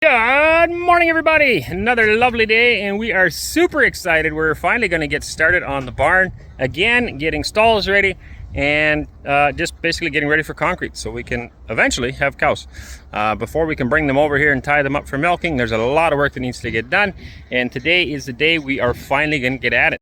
Good morning, everybody. Another lovely day, and we are super excited. We're finally going to get started on the barn again, getting stalls ready, and just basically getting ready for concrete so we can eventually have cows. Before we can bring them over here and tie them up for milking, there's a lot of work that needs to get done, and today is the day we are finally going to get at it.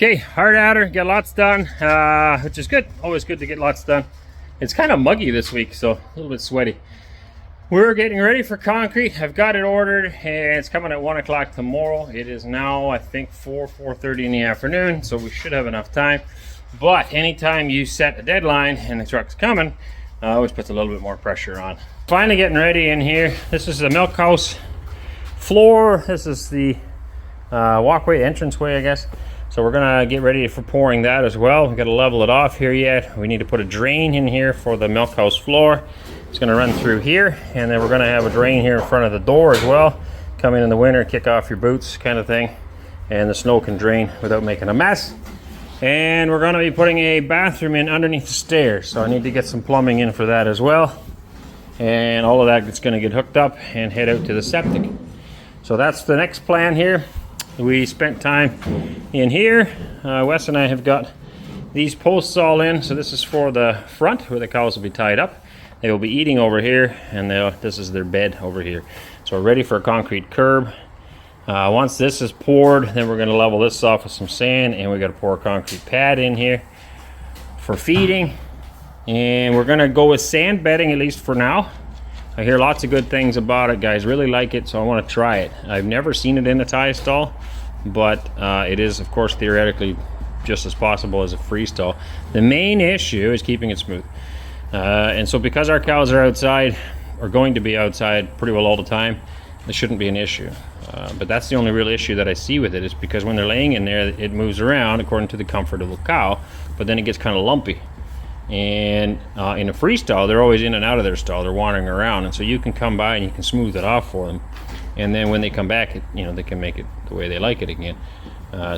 Okay, hard outer, get lots done, which is good. Always good to get lots done. It's kind of muggy this week, so a little bit sweaty. We're getting ready for concrete. I've got it ordered, and it's coming at 1 o'clock tomorrow. It is now, I think, 4:30 in the afternoon, so we should have enough time. But anytime you set a deadline and the truck's coming, always puts a little bit more pressure on. Finally getting ready in here. This is the milk house floor. This is the walkway, entranceway, I guess. So we're gonna get ready for pouring that as well. We've got to level it off here yet. We need to put a drain in here for the milk house floor. It's gonna run through here, and then we're gonna have a drain here in front of the door as well. Come in the winter, kick off your boots kind of thing, and the snow can drain without making a mess. And we're gonna be putting a bathroom in underneath the stairs. So I need to get some plumbing in for that as well. And all of that is gonna get hooked up and head out to the septic. So that's the next plan here. We spent time in here. Wes and I have got these posts all in. So this is for the front where the cows will be tied up. They will be eating over here, and this is their bed over here. So we're ready for a concrete curb. Once this is poured, then we're going to level this off with some sand, and we got to pour a concrete pad in here for feeding. And we're going to go with sand bedding, at least for now. I hear lots of good things about it. Guys really like it, so I want to try it. I've never seen it in a tie stall, but it is, of course, theoretically just as possible as a freestall. The main issue is keeping it smooth. And so because our cows are outside, or going to be outside pretty well all the time, it shouldn't be an issue. But that's the only real issue that I see with it, is because when they're laying in there, it moves around according to the comfort of the cow, but then it gets kind of lumpy. And in a freestall, they're always in and out of their stall, they're wandering around, and so you can come by and you can smooth it off for them, and then when they come back, they can make it the way they like it again.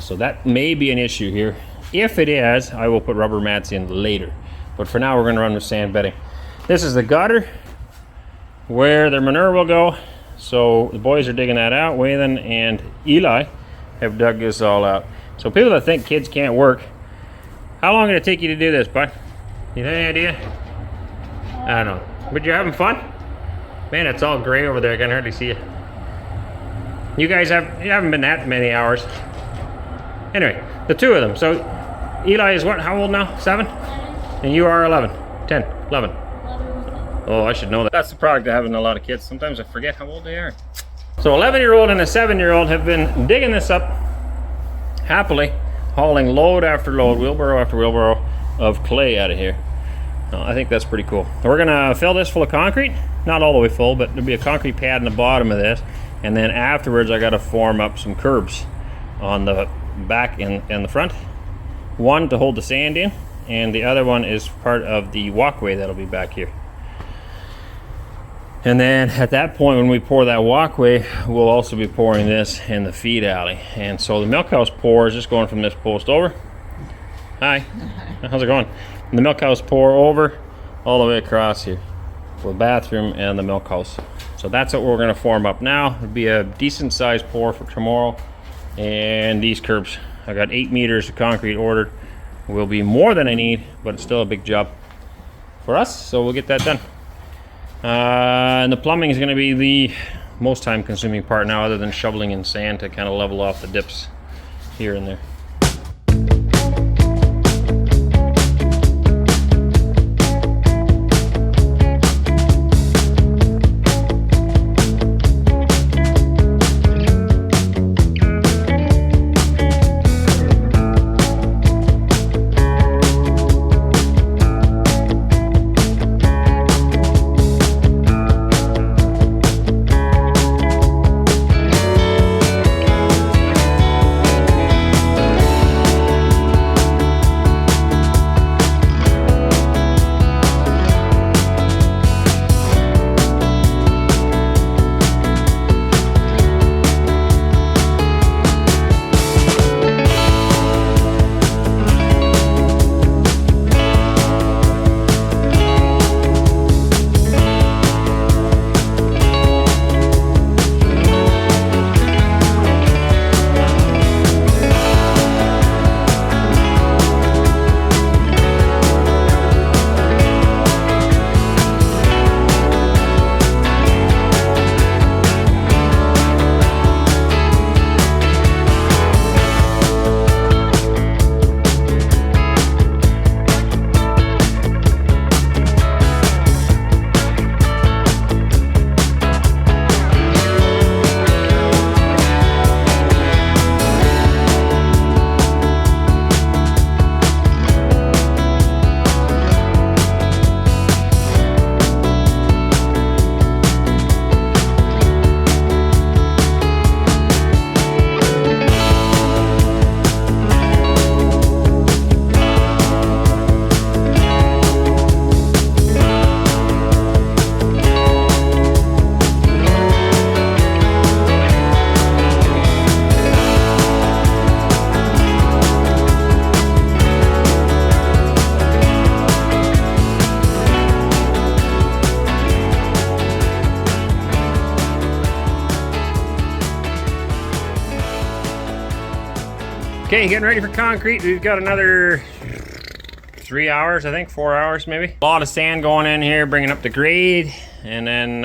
So that may be an issue here. If it is, I will put rubber mats in later, but for now we're going to run with sand bedding. This is the gutter where their manure will go. So the boys are digging that out. Waylon and Eli have dug this all out. So people that think kids can't work, how long did it take you to do this, bud? You have any idea? I don't know. But you're having fun? Man, it's all gray over there. I can hardly see you. You guys haven't been that many hours. Anyway, the two of them. So Eli is what? How old now? 7? And you are 11. 10, 11. Oh, I should know that. That's the product of having a lot of kids. Sometimes I forget how old they are. So 11-year-old and a 7-year-old have been digging this up happily, hauling load after load, wheelbarrow after wheelbarrow of clay out of here. I think that's pretty cool. We're gonna fill this full of concrete. Not all the way full, but there'll be a concrete pad in the bottom of this. And then afterwards, I gotta form up some curbs on the back and the front. One to hold the sand in, and the other one is part of the walkway that'll be back here. And then at that point, when we pour that walkway, we'll also be pouring this in the feed alley. And so the milk house pour is just going from this post over. Hi, how's it going? And the milk house pour over all the way across here for the bathroom and the milk house. So that's what we're gonna form up now. It'll be a decent sized pour for tomorrow. And these curbs, I got 8 meters of concrete ordered. Will be more than I need, but it's still a big job for us, so we'll get that done. And the plumbing is going to be the most time consuming part now, other than shoveling in sand to kind of level off the dips here and there. Okay, getting ready for concrete. We've got another 3 hours, I think, 4 hours maybe. A lot of sand going in here, bringing up the grade, and then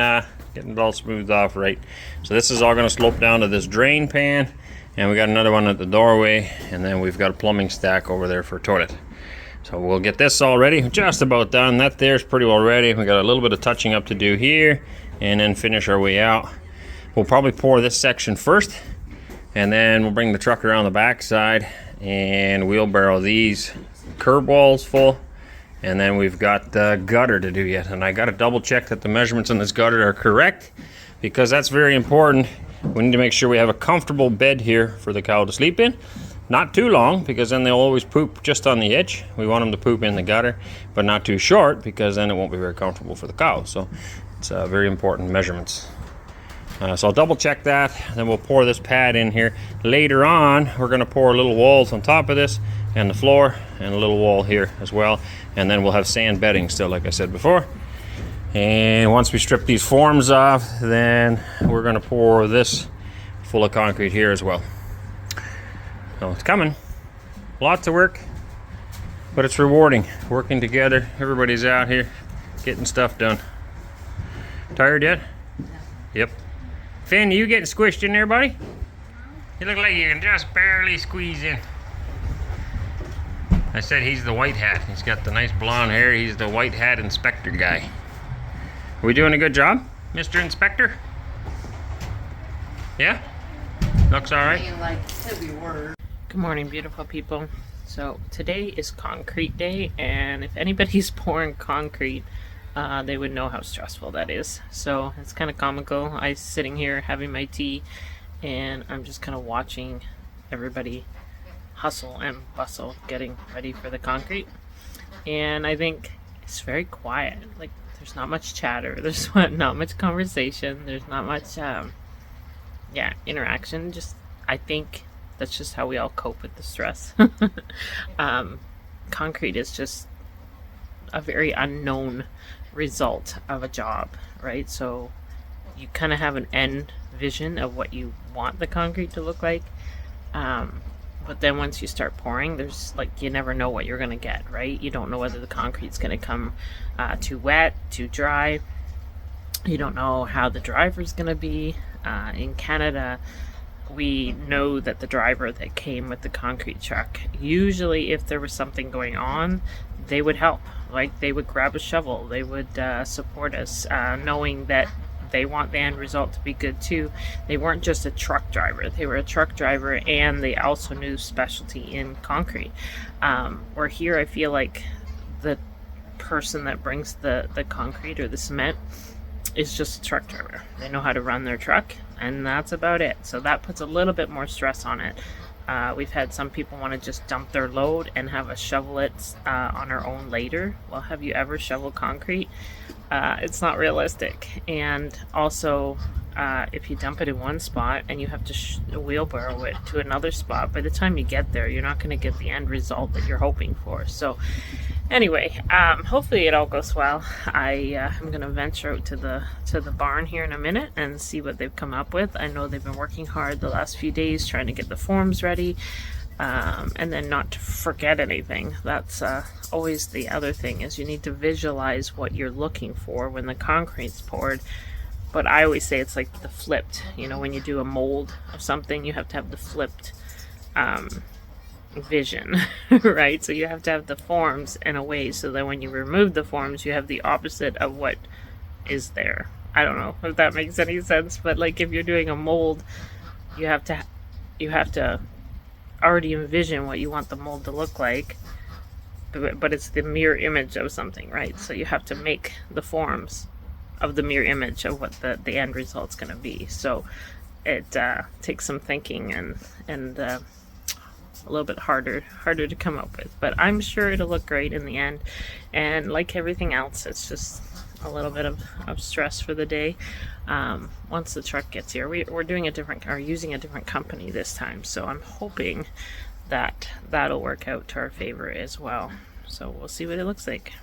getting it all smoothed off right. So this is all gonna slope down to this drain pan, and we got another one at the doorway, and then we've got a plumbing stack over there for a toilet. So we'll get this all ready, just about done. That there's pretty well ready. We got a little bit of touching up to do here, and then finish our way out. We'll probably pour this section first, And then we'll bring the truck around the backside and wheelbarrow these curb walls full. And then we've got the gutter to do yet. And I got to double check that the measurements on this gutter are correct, because that's very important. We need to make sure we have a comfortable bed here for the cow to sleep in. Not too long, because then they'll always poop just on the edge. We want them to poop in the gutter, but not too short, because then it won't be very comfortable for the cow. So it's very important measurements. So I'll double check that, then we'll pour this pad in here. Later on, we're going to pour little walls on top of this, and the floor, and a little wall here as well. And then we'll have sand bedding still, like I said before. And once we strip these forms off, then we're going to pour this full of concrete here as well. So it's coming. Lots of work, but it's rewarding. Working together, everybody's out here getting stuff done. Tired yet? Yep. Finn, you getting squished in there, buddy? You look like you can just barely squeeze in. I said he's the white hat. He's got the nice blonde hair. He's the white hat inspector guy. Are we doing a good job, Mr. Inspector? Yeah? Looks all right? Good morning, beautiful people. So today is concrete day, and if anybody's pouring concrete, they would know how stressful that is. So it's kind of comical. I'm sitting here having my tea, and I'm just kind of watching everybody hustle and bustle getting ready for the concrete. And I think it's very quiet. Like, there's not much chatter. There's not much conversation. There's not much, interaction. Just, I think that's just how we all cope with the stress. Concrete is just a very unknown result of a job, right? So you kind of have an end vision of what you want the concrete to look like. But then once you start pouring, there's like, you never know what you're going to get, right? You don't know whether the concrete's going to come too wet, too dry. You don't know how the driver's going to be. In Canada, we know that the driver that came with the concrete truck, usually if there was something going on, they would help. Like, they would grab a shovel. They would support us, knowing that they want the end result to be good too. They weren't just a truck driver. They were a truck driver, and they also knew specialty in concrete. Where here, I feel like the person that brings the concrete or the cement is just a truck driver. They know how to run their truck, and that's about it. So that puts a little bit more stress on it. We've had some people want to just dump their load and have us shovel it on our own later. Well, have you ever shoveled concrete? It's not realistic. And also, if you dump it in one spot and you have to wheelbarrow it to another spot, by the time you get there, you're not going to get the end result that you're hoping for. So anyway, hopefully it all goes well. I'm going to venture out to the barn here in a minute and see what they've come up with. I know they've been working hard the last few days trying to get the forms ready, and then not to forget anything. That's always the other thing, is you need to visualize what you're looking for when the concrete's poured. But I always say it's like the flipped, when you do a mold of something, you have to have the flipped vision, right? So you have to have the forms in a way so that when you remove the forms, you have the opposite of what is there. I don't know if that makes any sense, but like, if you're doing a mold, you have to already envision what you want the mold to look like, but it's the mirror image of something, right? So you have to make the forms of the mirror image of what the end result's going to be. So it takes some thinking and a little bit harder to come up with, but I'm sure it'll look great in the end. And like everything else, it's just a little bit of stress for the day. Once the truck gets here, we're using a different company this time, so I'm hoping that that'll work out to our favor as well. So we'll see what it looks like.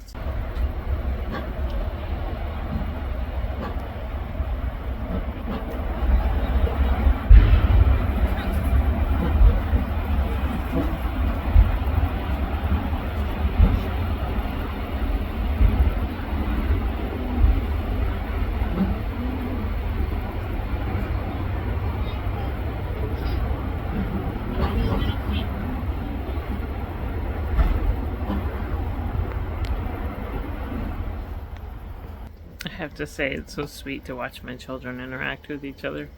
I have to say, it's so sweet to watch my children interact with each other.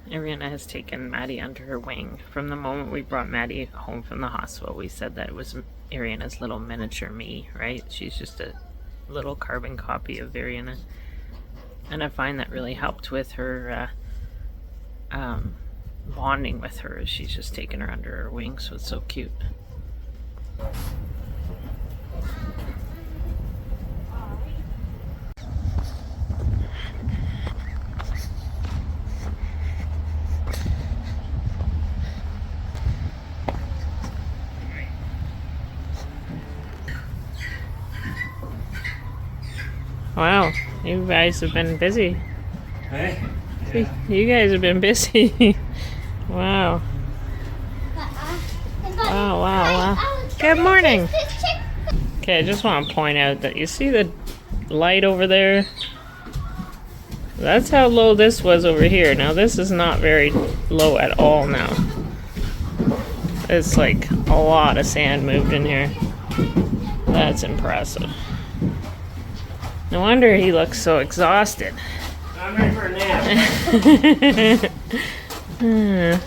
Ariana has taken Maddie under her wing. From the moment we brought Maddie home from the hospital, we said that it was Ariana's little miniature me, right? She's just a little carbon copy of Ariana. And I find that really helped with her bonding with her. She's just taken her under her wing, so it's so cute. Wow, you guys have been busy. Hey? Yeah. You guys have been busy. Wow. Wow. Good morning. Okay, I just want to point out that you see the light over there? That's how low this was over here. Now this is not very low at all now. It's like a lot of sand moved in here. That's impressive. No wonder he looks so exhausted. I'm ready for a nap.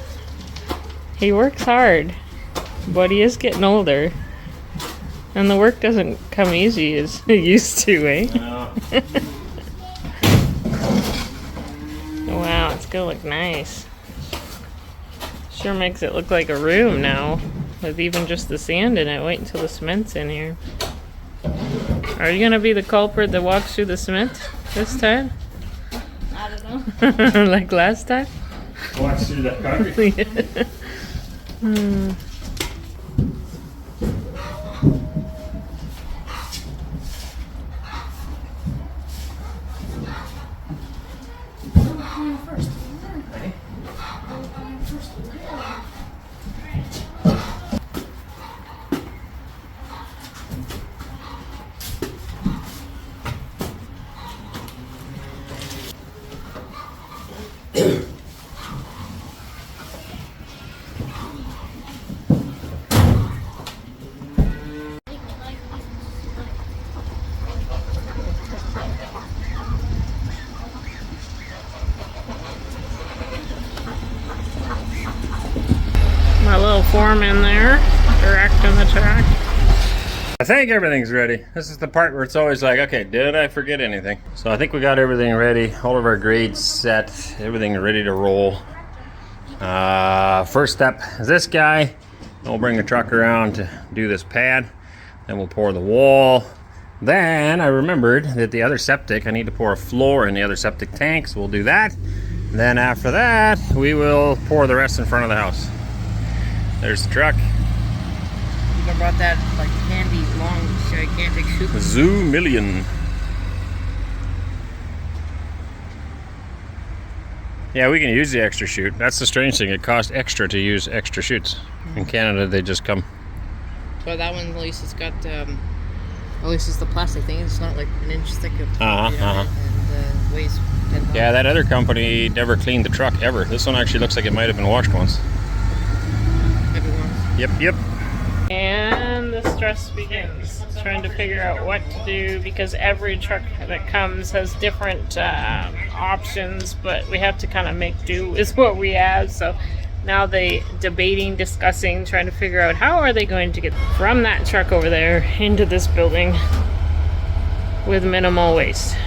He works hard, but he is getting older. And the work doesn't come easy as it used to, eh? No. Wow, it's gonna look nice. Sure makes it look like a room now, with even just the sand in it. Wait until the cement's in here. Are you gonna be the culprit that walks through the cement this time? I don't know. Like last time? Walk through that concrete. My little foreman there, directing the track. I think everything's ready. This is the part where it's always like, okay, did I forget anything? So I think we got everything ready. All of our grades set. Everything ready to roll. First step is this guy. We'll bring the truck around to do this pad. Then we'll pour the wall. Then I remembered that the other septic, I need to pour a floor in the other septic tank, so we'll do that. Then after that, we will pour the rest in front of the house. There's the truck. You brought that like handy, long, gigantic chute. Zoo Million. Yeah, we can use the extra chute. That's the strange thing. It costs extra to use extra chutes. In Canada, they just come. But that one, at least it's got, at least it's the plastic thing. It's not like an inch thick of and weighs 10 pounds. Yeah, that other company never cleaned the truck ever. This one actually looks like it might have been washed once. Maybe once. Yep. And the stress begins. Trying to figure out what to do because every truck that comes has different options, but we have to kind of make do with what we have. So now they discussing, trying to figure out how are they going to get from that truck over there into this building with minimal waste.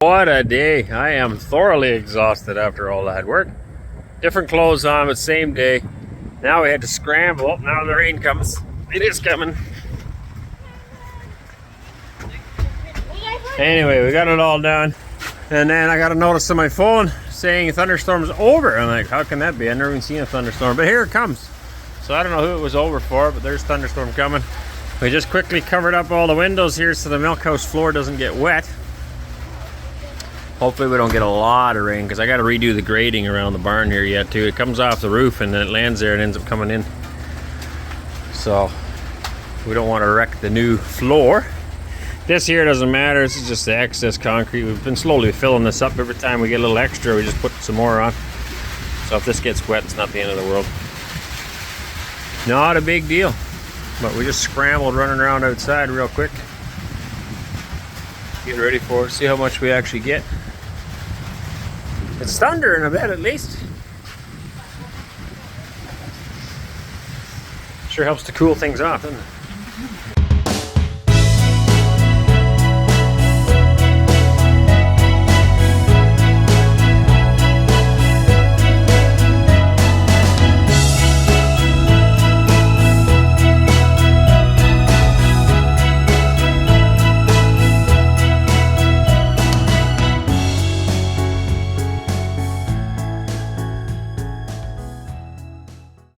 What a day. I am thoroughly exhausted after all that work. Different clothes on, but same day. Now we had to scramble. Now the rain comes. It is coming. Anyway, we got it all done. And then I got a notice on my phone saying thunderstorm's over. I'm like, how can that be? I've never even seen a thunderstorm. But here it comes. So I don't know who it was over for, but there's thunderstorm coming. We just quickly covered up all the windows here so the milk house floor doesn't get wet. Hopefully we don't get a lot of rain, because I got to redo the grading around the barn here yet too. It comes off the roof and then it lands there and ends up coming in. So we don't want to wreck the new floor. This here doesn't matter. This is just the excess concrete. We've been slowly filling this up. Every time we get a little extra, we just put some more on. So if this gets wet, it's not the end of the world. Not a big deal. But we just scrambled running around outside real quick. Get ready for it. See how much we actually get. It's thundering a bit at least. Sure helps to cool things off, doesn't it?